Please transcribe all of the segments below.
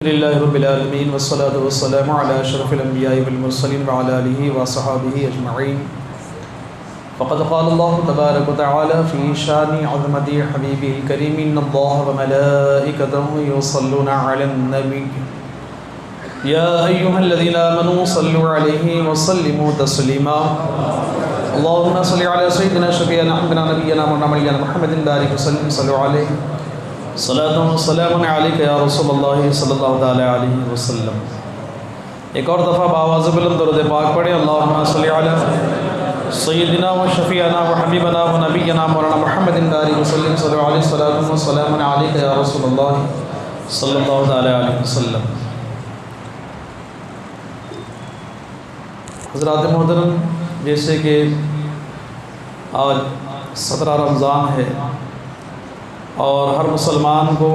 للہ رب العالمین والصلاة والسلام علی اشرف الانبیاء والمرسلین وعلی آلہ وصحبہ اجمعین فقد قال اللہ تبارک وتعالی فی شان عظمت حبیبہ الکریم ان اللہ وملائکتہ یصلون علی النبی یا ایہا الذین آمنوا صلوا علیہ وسلموا تسلیما اللہم صل علی سیدنا شفیعنا حبیبنا نبینا مولانا محمد بارک وسلم صلوا علیہ صلاۃ و سلام علیک یا رسول اللہ صلی اللہ تعالیٰ علیہ وسلم۔ ایک اور دفعہ بآواز بلند درود پاک پڑھیں۔ اللہم صلی علی سیدنا و شفیعنا و حبیبنا و نبینا مولانا محمد بارک وسلم صلی اللہ علیہ صلاۃ و سلام علیک یا رسول اللہ صلی اللہ تعالیٰ علیہ وسلم۔ حضرات محترم، جیسے کہ آج 17 رمضان ہے اور ہر مسلمان کو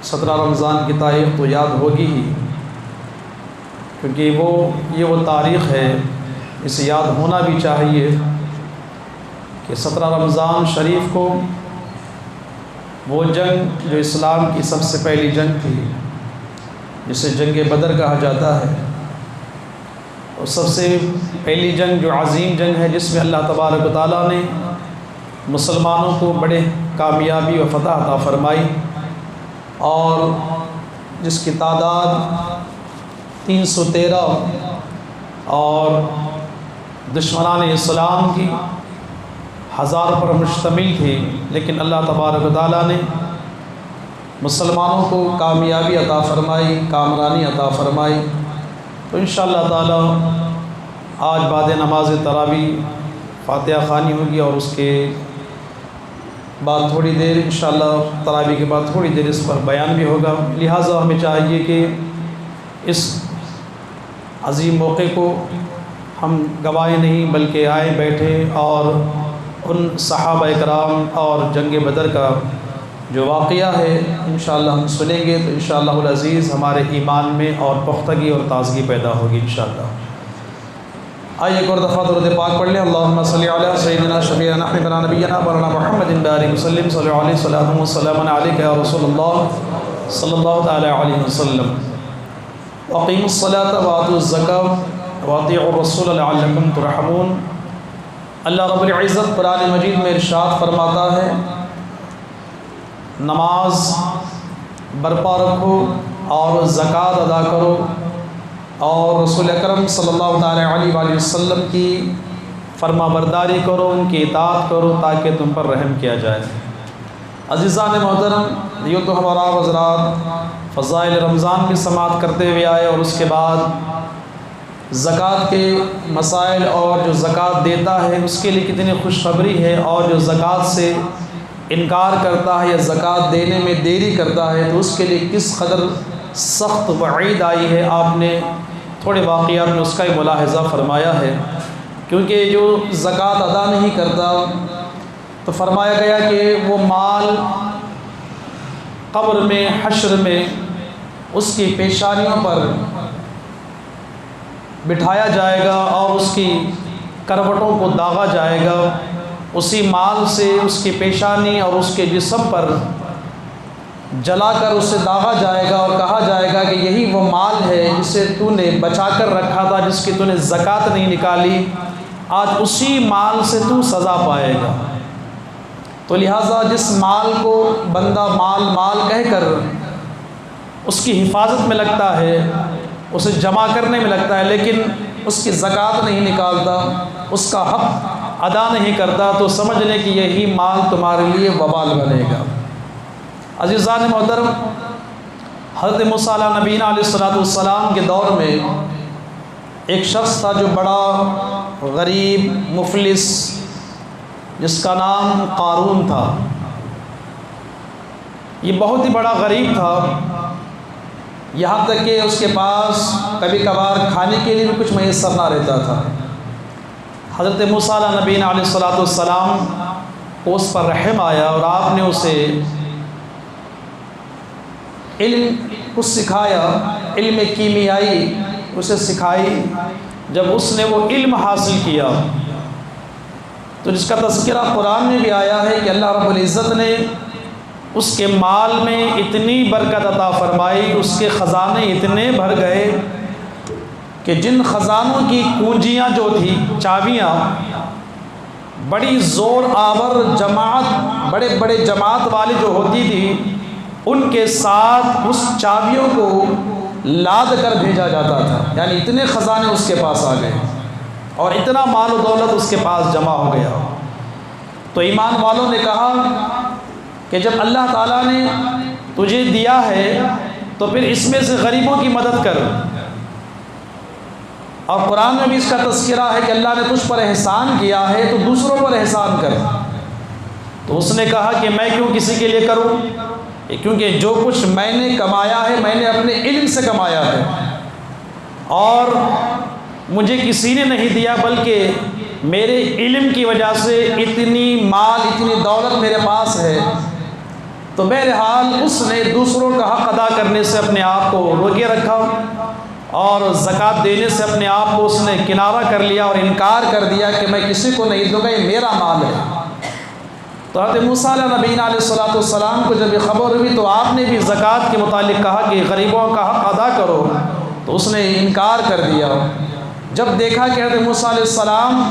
17 رمضان کی تاریخ تو یاد ہوگی ہی، کیونکہ یہ وہ تاریخ ہے، اسے یاد ہونا بھی چاہیے کہ 17 رمضان شریف کو وہ جنگ جو اسلام کی سب سے پہلی جنگ تھی، جسے جنگ بدر کہا جاتا ہے، اور سب سے پہلی جنگ جو عظیم جنگ ہے، جس میں اللہ تبارک و تعالیٰ نے مسلمانوں کو بڑے کامیابی و فتح عطا فرمائی، اور جس کی تعداد 313 اور دشمنان اسلام کی 1000 پر مشتمل تھی، لیکن اللہ تبارک و تعالیٰ نے مسلمانوں کو کامیابی عطا فرمائی، کامرانی عطا فرمائی۔ تو انشاءاللہ تعالیٰ آج بعد نماز تراویح فاتحہ خوانی ہوگی، اور اس کے بعد تھوڑی دیر انشاءاللہ تراویح کے بعد تھوڑی دیر اس پر بیان بھی ہوگا۔ لہٰذا ہمیں چاہیے کہ اس عظیم موقع کو ہم گوائیں نہیں، بلکہ آئیں بیٹھیں اور ان صحابہ اکرام اور جنگ بدر کا جو واقعہ ہے انشاءاللہ ہم سنیں گے، تو انشاءاللہ العزیز ہمارے ایمان میں اور پختگی اور تازگی پیدا ہوگی انشاءاللہ۔ آئیے ایک اور دفعہ درود پاک پڑھ لیں۔ اللہم صلی علی سیدنا شفیعنا حبیبنا نبینا مولانا محمد بارک وسلم صلی اللہ علیہ صلاۃ و سلام علیک یا رسول اللہ صلی اللہ تعالیٰ علیہ وسلم۔ اقیموا الصلاۃ وآتوا الزکاۃ واطیعوا الرسول لعلکم ترحمون۔ اللہ رب العزت قرآن مجید میں ارشاد فرماتا ہے، نماز برپا رکھو اور زکوٰۃ ادا کرو، اور رسول اکرم صلی اللہ تعالیٰ علیہ وآلہ وسلم کی فرما برداری کرو، ان کی اطاعت کرو تاکہ تم پر رحم کیا جائے۔ عزیزان محترم، یہ تو ہمارا حضرات فضائل رمضان کی سماعت کرتے ہوئے آئے، اور اس کے بعد زکوٰۃ کے مسائل اور جو زکوٰۃ دیتا ہے اس کے لیے کتنی خوشخبری ہے، اور جو زکوٰۃ سے انکار کرتا ہے یا زکوٰۃ دینے میں دیری کرتا ہے تو اس کے لیے کس قدر سخت وعید آئی ہے۔ آپ نے تھوڑے واقعات میں اس کا ہی ملاحظہ فرمایا ہے، کیونکہ جو زکوٰۃ ادا نہیں کرتا تو فرمایا گیا کہ وہ مال قبر میں، حشر میں اس کی پیشانیوں پر بٹھایا جائے گا اور اس کی کروٹوں کو داغا جائے گا، اسی مال سے اس کی پیشانی اور اس کے جسم پر جلا کر اسے داغا جائے گا، اور کہا جائے گا کہ یہی وہ مال ہے جسے تو نے بچا کر رکھا تھا، جس کی تو نے زکوٰۃ نہیں نکالی، آج اسی مال سے تو سزا پائے گا۔ تو لہٰذا جس مال کو بندہ مال کہہ کر اس کی حفاظت میں لگتا ہے، اسے جمع کرنے میں لگتا ہے، لیکن اس کی زکوٰۃ نہیں نکالتا، اس کا حق ادا نہیں کرتا، تو سمجھ لیں کہ یہی مال تمہارے لیے وبال بنے گا۔ عزیزان محترم، حضرت موسیٰ علیہ نبینا علیہ السلام کے دور میں ایک شخص تھا جو بڑا غریب مفلس، جس کا نام قارون تھا۔ یہ بہت ہی بڑا غریب تھا، یہاں تک کہ اس کے پاس کبھی کبھار کھانے کے لیے بھی کچھ میسر نہ رہتا تھا۔ حضرت موسیٰ علیہ نبینا علیہ السلام کو اس پر رحم آیا، اور آپ نے اسے علم کچھ سکھایا، علم کیمیائی اسے سکھائی۔ جب اس نے وہ علم حاصل کیا تو جس کا تذکرہ قرآن میں بھی آیا ہے کہ اللہ رب العزت نے اس کے مال میں اتنی برکت عطا فرمائی، اس کے خزانے اتنے بھر گئے کہ جن خزانوں کی کنجیاں جو تھی، چابیاں، بڑی زور آور جماعت، بڑے بڑے جماعت والی جو ہوتی تھی، ان کے ساتھ اس چابیوں کو لاد کر بھیجا جاتا تھا۔ یعنی اتنے خزانے اس کے پاس آ گئے اور اتنا مال و دولت اس کے پاس جمع ہو گیا۔ تو ایمان والوں نے کہا کہ جب اللہ تعالیٰ نے تجھے دیا ہے تو پھر اس میں سے غریبوں کی مدد کر۔ اور قرآن میں بھی اس کا تذکرہ ہے کہ اللہ نے تجھ پر احسان کیا ہے تو دوسروں پر احسان کر۔ تو اس نے کہا کہ میں کیوں کسی کے لیے کروں، کیونکہ جو کچھ میں نے کمایا ہے میں نے اپنے علم سے کمایا ہے، اور مجھے کسی نے نہیں دیا بلکہ میرے علم کی وجہ سے اتنی مال، اتنی دولت میرے پاس ہے۔ تو بہرحال اس نے دوسروں کا حق ادا کرنے سے اپنے آپ کو روکے رکھا اور زکوٰۃ دینے سے اپنے آپ کو اس نے کنارہ کر لیا اور انکار کر دیا کہ میں کسی کو نہیں دوں گا، یہ میرا مال ہے۔ تو حضرت موسیٰ علیہ نبینا علیہ السلام کو جب یہ خبر ہوئی تو آپ نے بھی زکوٰۃ کے متعلق کہا کہ غریبوں کا حق ادا کرو، تو اس نے انکار کر دیا۔ جب دیکھا کہ حضرت موسیٰ علیہ السلام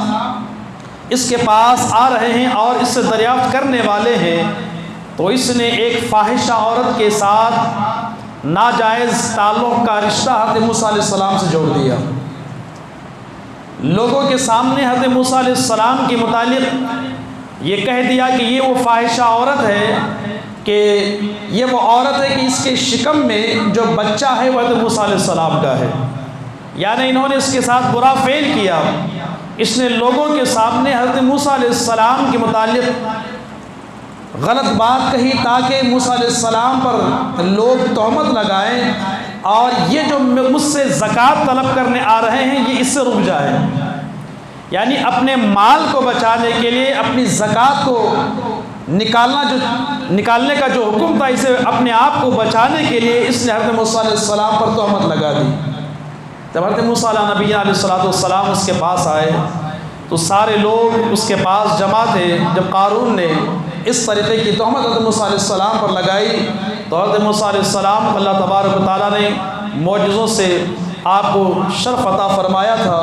اس کے پاس آ رہے ہیں اور اس سے دریافت کرنے والے ہیں، تو اس نے ایک فاحشہ عورت کے ساتھ ناجائز تعلق کا رشتہ حضرت موسیٰ علیہ السلام سے جوڑ دیا۔ لوگوں کے سامنے حضرت موسیٰ علیہ السلام کے متعلق یہ کہہ دیا کہ یہ وہ فاحشہ عورت ہے، کہ یہ وہ عورت ہے کہ اس کے شکم میں جو بچہ ہے وہ حضرت موسیٰ علیہ السلام کا ہے۔ یعنی انہوں نے اس کے ساتھ برا فعل کیا۔ اس نے لوگوں کے سامنے حضرت موسیٰ علیہ السلام کے متعلق غلط بات کہی تاکہ موسیٰ علیہ السلام پر لوگ تہمت لگائیں اور یہ جو مجھ سے زکوٰۃ طلب کرنے آ رہے ہیں یہ اس سے رک جائے۔ یعنی اپنے مال کو بچانے کے لیے، اپنی زکوٰۃ کو نکالنے کا جو حکم تھا، اسے اپنے آپ کو بچانے کے لیے اس نے حضرت موسیٰ علیہ السلام پر تہمت لگا دی۔ جب حضرت موسیٰ علیہ نبی علیہ السلام اس کے پاس آئے تو سارے لوگ اس کے پاس جمع تھے۔ جب قارون نے اس طریقے کی تہمت حضرت موسیٰ علیہ السلام پر لگائی تو حضرت موسیٰ علیہ السلام کو اللہ تبارک و تعالیٰ نے معجزوں سے آپ کو شرف عطا فرمایا تھا۔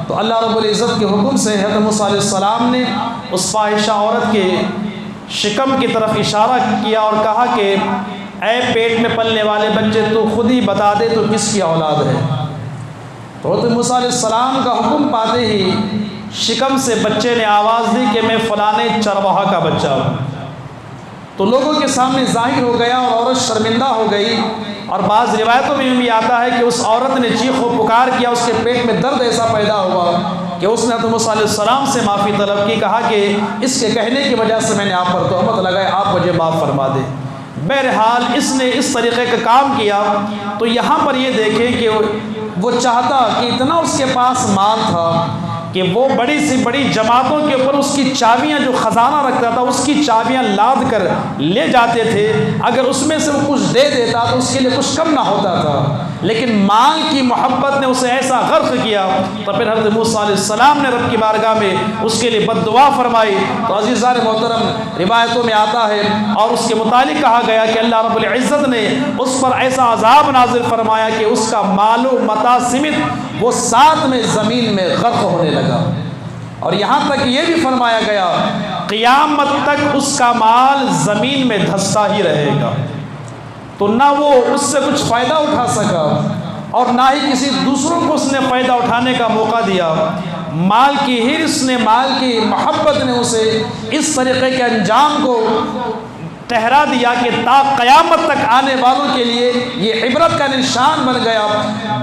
تو اللہ رب العزت کے حکم سے حضرت موسیٰ علیہ السلام نے اس فاحشہ عورت کے شکم کی طرف اشارہ کیا اور کہا کہ اے پیٹ میں پلنے والے بچے، تو خود ہی بتا دے تو کس کی اولاد ہے۔ تو حضرت موسیٰ علیہ السلام کا حکم پاتے ہی شکم سے بچے نے آواز دی کہ میں فلانے چرواہا کا بچہ ہوں۔ تو لوگوں کے سامنے ظاہر ہو گیا اور عورت شرمندہ ہو گئی، اور بعض روایتوں میں بھی آتا ہے کہ اس عورت نے چیخ و پکار کیا، اس کے پیٹ میں درد ایسا پیدا ہوا کہ اس نے حضرت موسیٰ علیہ السلام سے معافی طلب کی، کہا کہ اس کے کہنے کی وجہ سے میں نے آپ پر تہمت لگائی، آپ مجھے معاف فرما دیں۔ بہرحال اس نے اس طریقے کا کام کیا۔ تو یہاں پر یہ دیکھیں کہ وہ چاہتا کہ اتنا اس کے پاس مال تھا کہ وہ بڑی سی بڑی جماعتوں کے اوپر اس کی چابیاں، جو خزانہ رکھتا تھا اس کی چابیاں لاد کر لے جاتے تھے۔ اگر اس میں سے وہ کچھ دے دیتا تو اس کے لیے کچھ کم نہ ہوتا تھا، لیکن مال کی محبت نے اسے ایسا غرق کیا۔ تو پھر حضرت موسیٰ علیہ السلام نے رب کی بارگاہ میں اس کے لیے بد دعا فرمائی۔ تو عزیزان محترم، روایتوں میں آتا ہے اور اس کے متعلق کہا گیا کہ اللہ رب العزت نے اس پر ایسا عذاب نازل فرمایا کہ اس کا مال و متاع سمیت وہ ساتھ میں زمین میں غرق ہونے لگا۔ اور یہاں تک یہ بھی فرمایا گیا قیامت تک اس کا مال زمین میں دھستا ہی رہے گا۔ تو نہ وہ اس سے کچھ فائدہ اٹھا سکا اور نہ ہی کسی دوسروں کو اس نے فائدہ اٹھانے کا موقع دیا۔ مال کی حرص نے، مال کی محبت نے اسے اس طریقے کے انجام کو ٹھہرا دیا کہ تا قیامت تک آنے والوں کے لیے یہ عبرت کا نشان بن گیا۔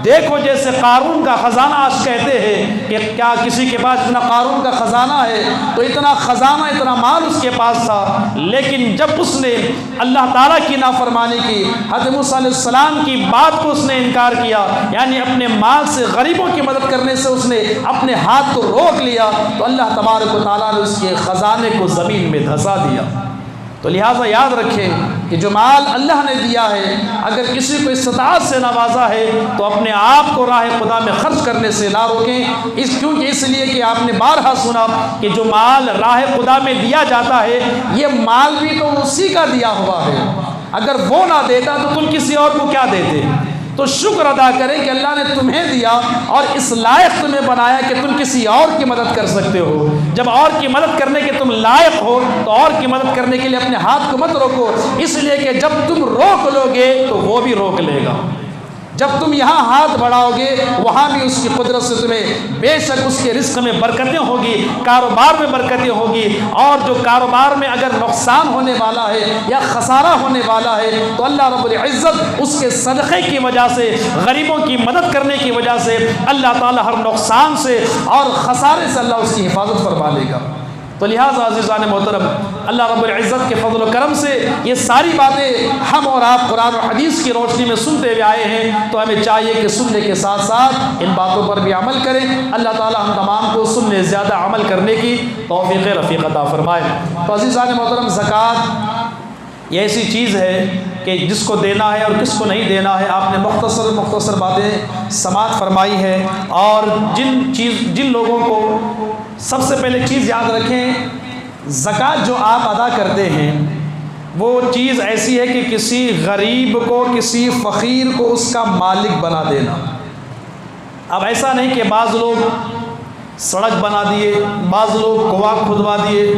دیکھو جیسے قارون کا خزانہ، آج کہتے ہیں کہ کیا کسی کے پاس اتنا قارون کا خزانہ ہے؟ تو اتنا خزانہ، اتنا مال اس کے پاس تھا، لیکن جب اس نے اللہ تعالیٰ کی نافرمانی کی، حضرت موسیٰ علیہ السلام کی بات کو اس نے انکار کیا، یعنی اپنے مال سے غریبوں کی مدد کرنے سے اس نے اپنے ہاتھ کو روک لیا، تو اللہ تبارک و تعالیٰ نے اس کے خزانے کو زمین میں دھسا دیا۔ تو لہٰذا یاد رکھیں کہ جو مال اللہ نے دیا ہے اگر کسی کو استطاعت سے نوازا ہے تو اپنے آپ کو راہ خدا میں خرچ کرنے سے نہ روکیں، کیونکہ اس لیے کہ آپ نے بارہا سنا کہ جو مال راہ خدا میں دیا جاتا ہے یہ مال بھی تو اسی کا دیا ہوا ہے، اگر وہ نہ دیتا تو تم کسی اور کو کیا دیتے؟ تو شکر ادا کریں کہ اللہ نے تمہیں دیا اور اس لائق تمہیں بنایا کہ تم کسی اور کی مدد کر سکتے ہو۔ جب اور کی مدد کرنے کے تم لائق ہو تو اور کی مدد کرنے کے لیے اپنے ہاتھ کو مت روکو، اس لیے کہ جب تم روک لو گے تو وہ بھی روک لے گا۔ جب تم یہاں ہاتھ بڑھاؤ گے وہاں بھی اس کی قدرت سے تمہیں بے شک اس کے رزق میں برکتیں ہوگی، کاروبار میں برکتیں ہوگی، اور جو کاروبار میں اگر نقصان ہونے والا ہے یا خسارہ ہونے والا ہے تو اللہ رب العزت اس کے صدقے کی وجہ سے، غریبوں کی مدد کرنے کی وجہ سے اللہ تعالی ہر نقصان سے اور خسارے سے اللہ اس کی حفاظت فرما لے گا۔ تو لہٰذا عزیزان محترم، اللہ رب العزت کے فضل و کرم سے یہ ساری باتیں ہم اور آپ قرآن و حدیث کی روشنی میں سنتے ہوئے آئے ہیں، تو ہمیں چاہیے کہ سننے کے ساتھ ساتھ ان باتوں پر بھی عمل کریں۔ اللہ تعالی ہم تمام کو سننے زیادہ عمل کرنے کی توفیق رفیق عطا فرمائے۔ تو عزیزان محترم، زکوٰۃ یہ ایسی چیز ہے کہ جس کو دینا ہے اور کس کو نہیں دینا ہے، آپ نے مختصر باتیں سماعت فرمائی ہے، اور جن لوگوں کو سب سے پہلے چیز یاد رکھیں، زکوٰۃ جو آپ ادا کرتے ہیں وہ چیز ایسی ہے کہ کسی غریب کو، کسی فقیر کو اس کا مالک بنا دینا۔ اب ایسا نہیں کہ بعض لوگ سڑک بنا دیے، بعض لوگ کنواں کھدوا دیے،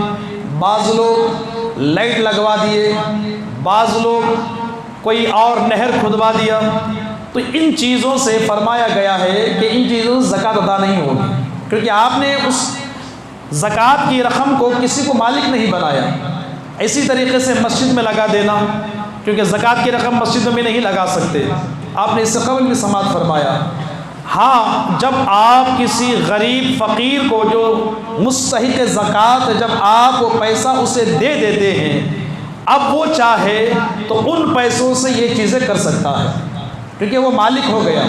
بعض لوگ لائٹ لگوا دیے، بعض لوگ کوئی اور نہر کھدوا دیا، تو ان چیزوں سے فرمایا گیا ہے کہ ان چیزوں سے زکوٰۃ ادا نہیں ہوگی، کیونکہ آپ نے اس زکوٰۃ کی رقم کو کسی کو مالک نہیں بنایا۔ اسی طریقے سے مسجد میں لگا دینا، کیونکہ زکوٰۃ کی رقم مسجد میں نہیں لگا سکتے، آپ نے اس سے قبل بھی سماعت فرمایا۔ ہاں، جب آپ کسی غریب فقیر کو جو مستحق زکوٰۃ ہے، جب آپ وہ پیسہ اسے دے دیتے ہیں، اب وہ چاہے تو ان پیسوں سے یہ چیزیں کر سکتا ہے، کیونکہ وہ مالک ہو گیا۔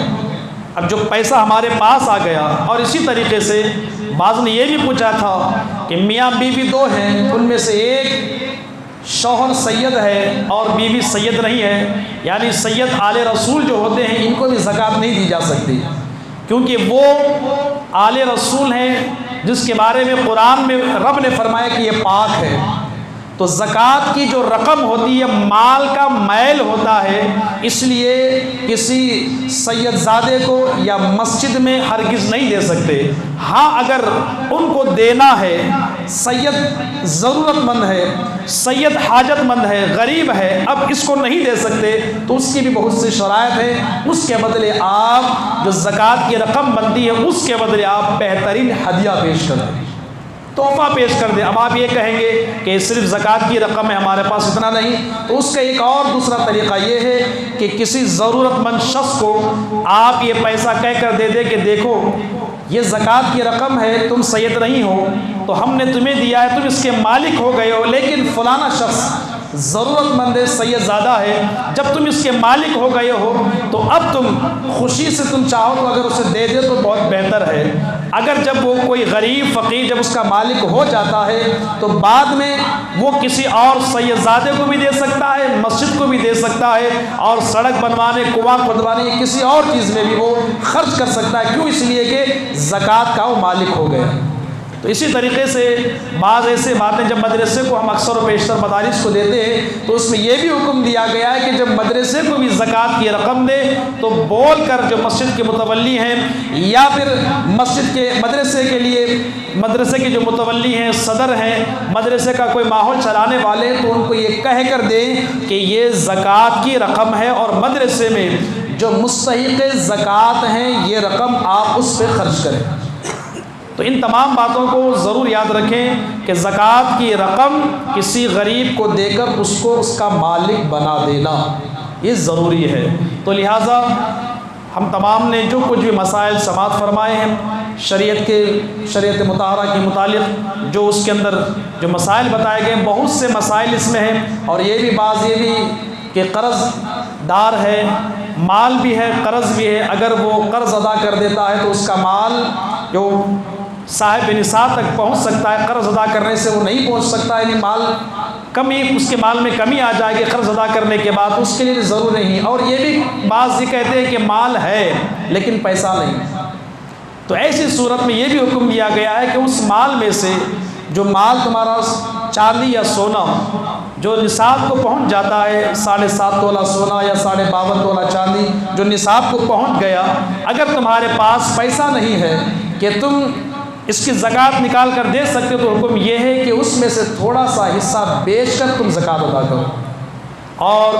اب جو پیسہ ہمارے پاس آ گیا، اور اسی طریقے سے بعض نے یہ بھی پوچھا تھا کہ میاں بیوی دو ہیں، ان میں سے ایک شوہر سید ہے اور بیوی سید نہیں ہے، یعنی سید آل رسول جو ہوتے ہیں ان کو بھی زکوٰۃ نہیں دی جا سکتی، کیونکہ وہ آل رسول ہیں جس کے بارے میں قرآن میں رب نے فرمایا کہ یہ پاک ہے۔ تو زکوٰۃ کی جو رقم ہوتی ہے مال کا میل ہوتا ہے، اس لیے کسی سید زادے کو یا مسجد میں ہرگز نہیں دے سکتے۔ ہاں، اگر ان کو دینا ہے، سید ضرورت مند ہے، سید حاجت مند ہے، غریب ہے، اب اس کو نہیں دے سکتے تو اس کی بھی بہت سی شرائط ہے، اس کے بدلے آپ جو زکوٰۃ کی رقم بنتی ہے اس کے بدلے آپ بہترین ہدیہ پیش کریں، تحفہ پیش کر دیں۔ اب آپ یہ کہیں گے کہ صرف زکوٰۃ کی رقم ہے، ہمارے پاس اتنا نہیں، تو اس کا ایک اور دوسرا طریقہ یہ ہے کہ کسی ضرورت مند شخص کو آپ یہ پیسہ کہہ کر دے دیں کہ دیکھو یہ زکوٰۃ کی رقم ہے، تم سید نہیں ہو تو ہم نے تمہیں دیا ہے، تم اس کے مالک ہو گئے ہو، لیکن فلانا شخص ضرورت مند ہے، سید زادہ ہے، جب تم اس کے مالک ہو گئے ہو تو اب تم خوشی سے تم چاہو تو اگر اسے دے دے تو بہت بہتر ہے۔ اگر جب وہ کوئی غریب فقیر جب اس کا مالک ہو جاتا ہے تو بعد میں وہ کسی اور سید زادے کو بھی دے سکتا ہے، مسجد کو بھی دے سکتا ہے، اور سڑک بنوانے، کنواں کھدوانے، کسی اور چیز میں بھی وہ خرچ کر سکتا ہے۔ کیوں؟ اس لیے کہ زکوٰۃ کا وہ مالک ہو گیا۔ تو اسی طریقے سے بعض ایسے باتیں جب مدرسے کو ہم اکثر و بیشتر مدارس کو دیتے ہیں تو اس میں یہ بھی حکم دیا گیا ہے کہ جب مدرسے کو بھی زکوٰۃ کی رقم دے تو بول کر جو مسجد کے متولی ہیں یا پھر مسجد کے مدرسے کے جو متولی ہیں، صدر ہیں، مدرسے کا کوئی ماحول چلانے والے، تو ان کو یہ کہہ کر دیں کہ یہ زکوٰۃ کی رقم ہے اور مدرسے میں جو مستحق زکوٰۃ ہیں یہ رقم آپ اس پہ خرچ کریں۔ تو ان تمام باتوں کو ضرور یاد رکھیں کہ زکوٰۃ کی رقم کسی غریب کو دے کر اس کو اس کا مالک بنا دینا یہ ضروری ہے۔ تو لہٰذا ہم تمام نے جو کچھ بھی مسائل سماعت فرمائے ہیں شریعت مطہرہ کے متعلق، جو اس کے اندر جو مسائل بتائے گئے، بہت سے مسائل اس میں ہیں، اور یہ بھی کہ قرض دار ہے، مال بھی ہے، قرض بھی ہے، اگر وہ قرض ادا کر دیتا ہے تو اس کا مال جو صاحب نصاب تک پہنچ سکتا ہے، قرض ادا کرنے سے وہ نہیں پہنچ سکتا، یعنی مال کمی اس کے مال میں کمی آ جائے گی قرض ادا کرنے کے بعد، اس کے لیے ضرور نہیں۔ اور یہ بھی بعض یہ کہتے ہیں کہ مال ہے لیکن پیسہ نہیں، تو ایسی صورت میں یہ بھی حکم دیا گیا ہے کہ اس مال میں سے جو مال تمہارا چاندی یا سونا جو نصاب کو پہنچ جاتا ہے، 7.5 تولہ سونا یا 52.5 تولہ چاندی جو نصاب کو پہنچ گیا، اگر تمہارے پاس پیسہ نہیں ہے کہ تم اس کی زکوٰۃ نکال کر دے سکتے ہو، تو حکم یہ ہے کہ اس میں سے تھوڑا سا حصہ بیچ کر تم زکوٰۃ ادا کرو۔ اور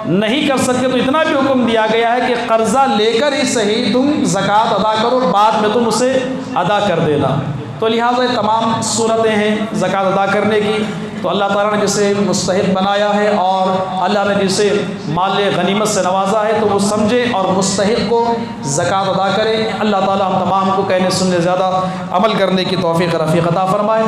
نہیں کر سکتے تو اتنا بھی حکم دیا گیا ہے کہ قرضہ لے کر ہی صحیح تم زکوٰۃ ادا کرو، بعد میں تم اسے ادا کر دینا۔ تو لہٰذا یہ تمام صورتیں ہیں زکوٰۃ ادا کرنے کی۔ تو اللہ تعالیٰ نے جسے مستحق بنایا ہے اور اللہ نے جسے مال غنیمت سے نوازا ہے، تو وہ سمجھے اور مستحق کو زکوٰۃ ادا کرے۔ اللہ تعالیٰ ہم تمام کو کہنے سننے زیادہ عمل کرنے کی توفیق رفیق عطا فرمائے۔